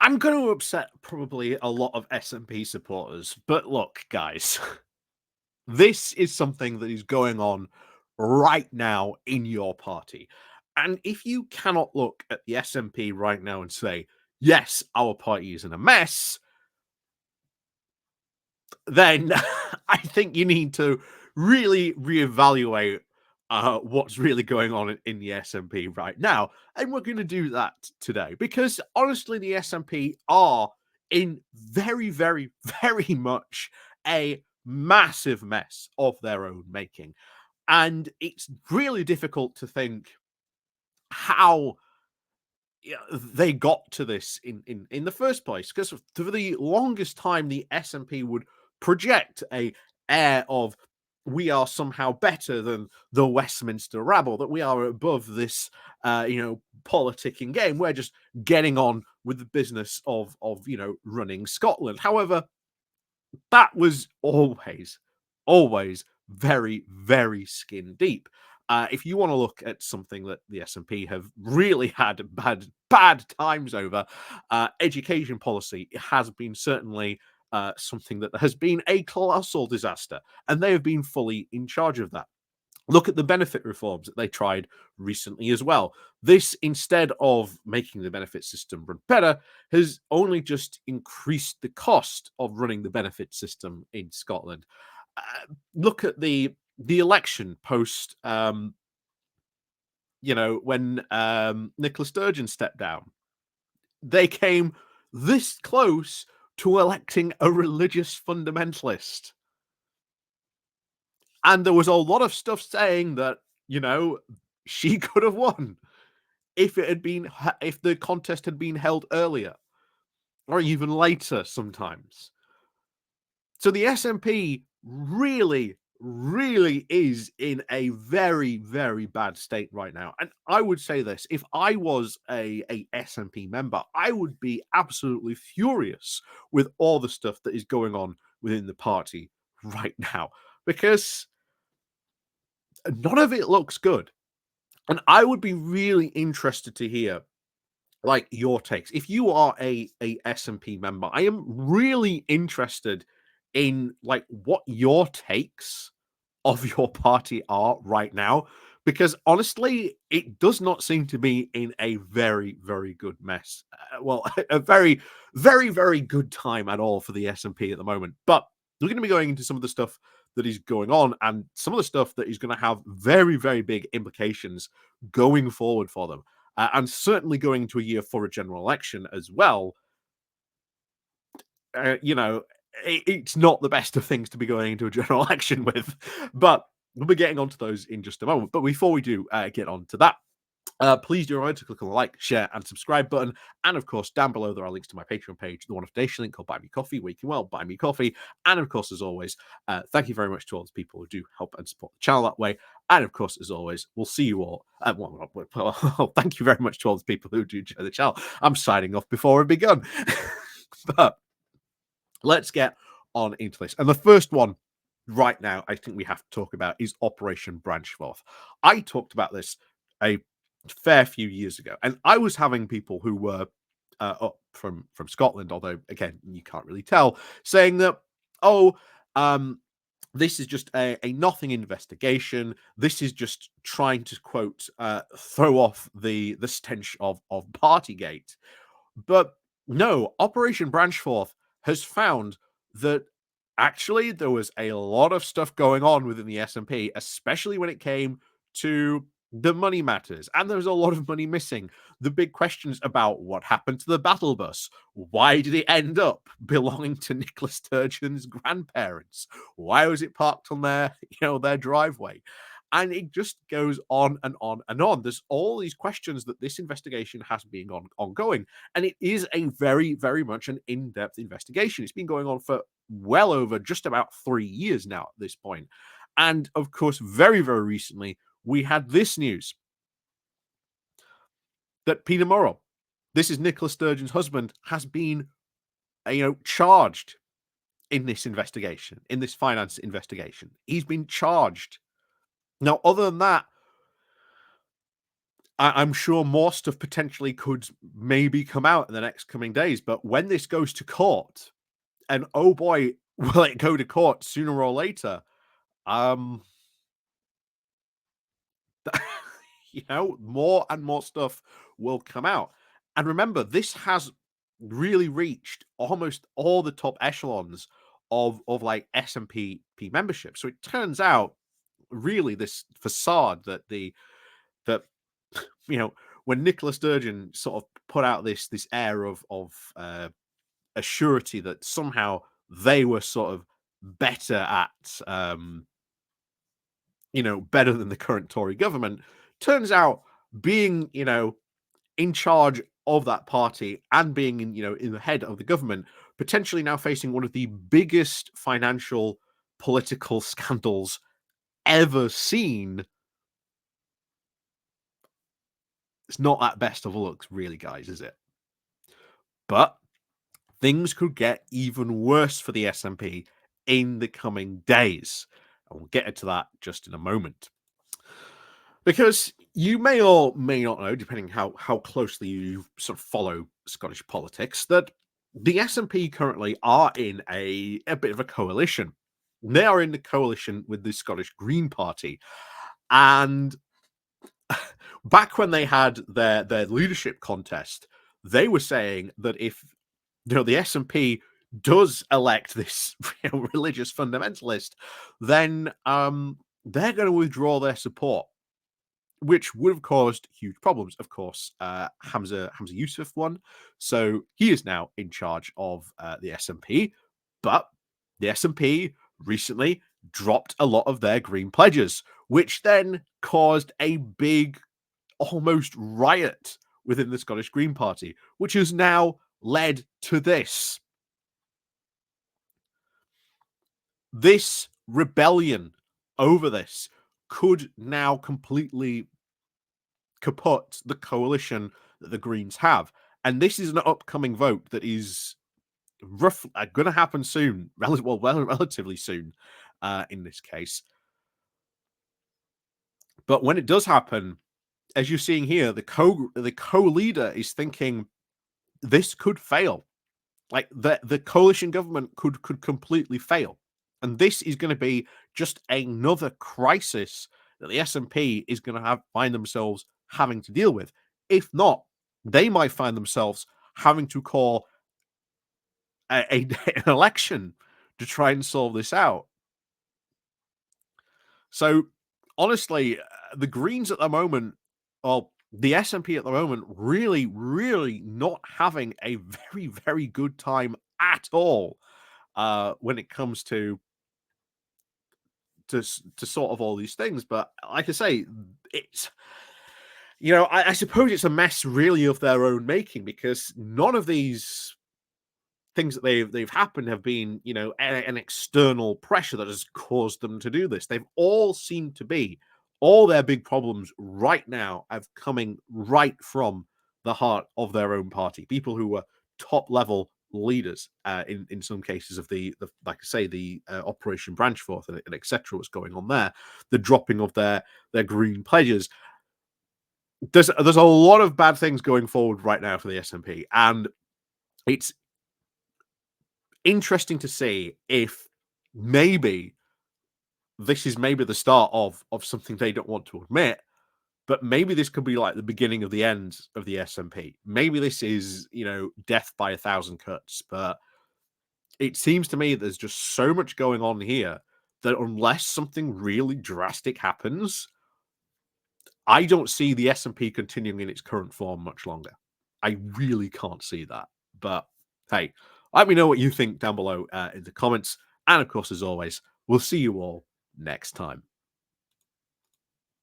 I'm going to upset probably a lot of SNP supporters, but look, guys, this is something that is going on right now in your party. And if you cannot look at the SNP right now and say, yes, our party is in a mess, then I think you need to really reevaluate what's really going on in the SNP right now. And we're going to do that today because honestly, the SNP are in very, very, very much a massive mess of their own making. And it's really difficult to think how they got to this in the first place, because for the longest time the SNP would project a air of we are somehow better than the Westminster rabble, that we are above this politicking game, we're just getting on with the business of running Scotland. However, that was always very, very skin deep. If you want to look at something that the SNP have really had bad times over, education policy has been certainly something that has been a colossal disaster, and they have been fully in charge of that. Look at the benefit reforms that they tried recently as well. This, instead of making the benefit system run better, has only just increased the cost of running the benefit system in Scotland. Look at the election post, when Nicola Sturgeon stepped down. They came this close to electing a religious fundamentalist. And there was a lot of stuff saying that, she could have won if the contest had been held earlier or even later sometimes. So the SNP really, really is in a very, very bad state right now. And I would say this, if I was a SNP member, I would be absolutely furious with all the stuff that is going on within the party right now, because none of it looks good. And I would be really interested to hear like your takes. If you are a SNP member, I am really interested in like what your takes of your party are right now, because honestly, it does not seem to be in a very, very good mess. Well, a very, very, very good time at all for the SNP at the moment. But we're going to be going into some of the stuff that is going on and some of the stuff that is going to have very, very big implications going forward for them. And certainly going into a year for a general election as well. It's not the best of things to be going into a general election with, but we'll be getting onto those in just a moment. But before we do get on to that, please do remember to click on the like, share, and subscribe button. And of course, down below, there are links to my Patreon page, the One Off Nation link called Buy Me Coffee, where you can, buy me coffee. And of course, as always, thank you very much to all those people who do help and support the channel that way. And of course, as always, we'll see you all. Thank you very much to all those people who do enjoy the channel. I'm signing off before we've begun. But let's get on into this. And the first one right now I think we have to talk about is Operation Branchform. I talked about this a fair few years ago, and I was having people who were up from Scotland, although again you can't really tell, saying that this is just a nothing investigation. This is just trying to quote throw off the stench of Partygate. But no, Operation Branchforth has found that actually there was a lot of stuff going on within the SNP, especially when it came to the money matters. And there was a lot of money missing. The big questions about what happened to the battle bus. Why did it end up belonging to Nicola Sturgeon's grandparents? Why was it parked on their driveway? And it just goes on and on and on. There's all these questions that this investigation has been ongoing. And it is a very, very much an in-depth investigation. It's been going on for well over just about 3 years now at this point. And of course, very, very recently, we had this news that Peter Morrow, this is Nicola Sturgeon's husband, has been, charged in this investigation, in this finance investigation. He's been charged. Now, other than that, I'm sure more stuff potentially could maybe come out in the next coming days. But when this goes to court, and oh boy, will it go to court sooner or later? Um, more and more stuff will come out. And remember, this has really reached almost all the top echelons of like SNP membership. So it turns out, really, this facade that you know when Nicola Sturgeon sort of put out this air of a surety that somehow they were sort of better at better than the current Tory government. Turns out being, in charge of that party and being in the head of the government, potentially now facing one of the biggest financial political scandals ever seen. It's not that best of looks, really, guys, is it? But things could get even worse for the SNP in the coming days. And we'll get into that just in a moment. Because you may or may not know, depending how closely you sort of follow Scottish politics, that the SNP currently are in a bit of a coalition. They are in the coalition with the Scottish Green Party. And back when they had their leadership contest, they were saying that if the SNP does elect this religious fundamentalist, then they're going to withdraw their support, which would have caused huge problems. Of course, Hamza Yusuf won, so he is now in charge of the SNP. But the SNP recently dropped a lot of their green pledges, which then caused a big, almost riot within the Scottish Green Party, which has now led to this. This rebellion over this could now completely kaput the coalition that the Greens have. And this is an upcoming vote that is going to happen soon, relatively soon in this case. But when it does happen, as you're seeing here, the co-leader is thinking this could fail. Like the coalition government could completely fail. And this is going to be just another crisis that the SNP is going to find themselves having to deal with. If not, they might find themselves having to call an election to try and solve this out. So, honestly, the Greens at the moment, well, the SNP at the moment, really, really not having a very, very good time at all when it comes to sort of all these things. But like I say, it's I suppose it's a mess really of their own making, because none of these things that they've happened have been an external pressure that has caused them to do this. They've all seemed to be, all their big problems right now have coming right from the heart of their own party. People who were top level leaders in some cases of the like I say, the Operation Branchform and etc. what's going on there, the dropping of their green pledges. There's a lot of bad things going forward right now for the SNP, and it's interesting to see if maybe this is maybe the start of something they don't want to admit, but maybe this could be like the beginning of the end of the SNP. Maybe this is, death by 1,000 cuts. But it seems to me there's just so much going on here that unless something really drastic happens, I don't see the SNP continuing in its current form much longer. I really can't see that. But hey, let me know what you think down below in the comments. And of course, as always, we'll see you all next time.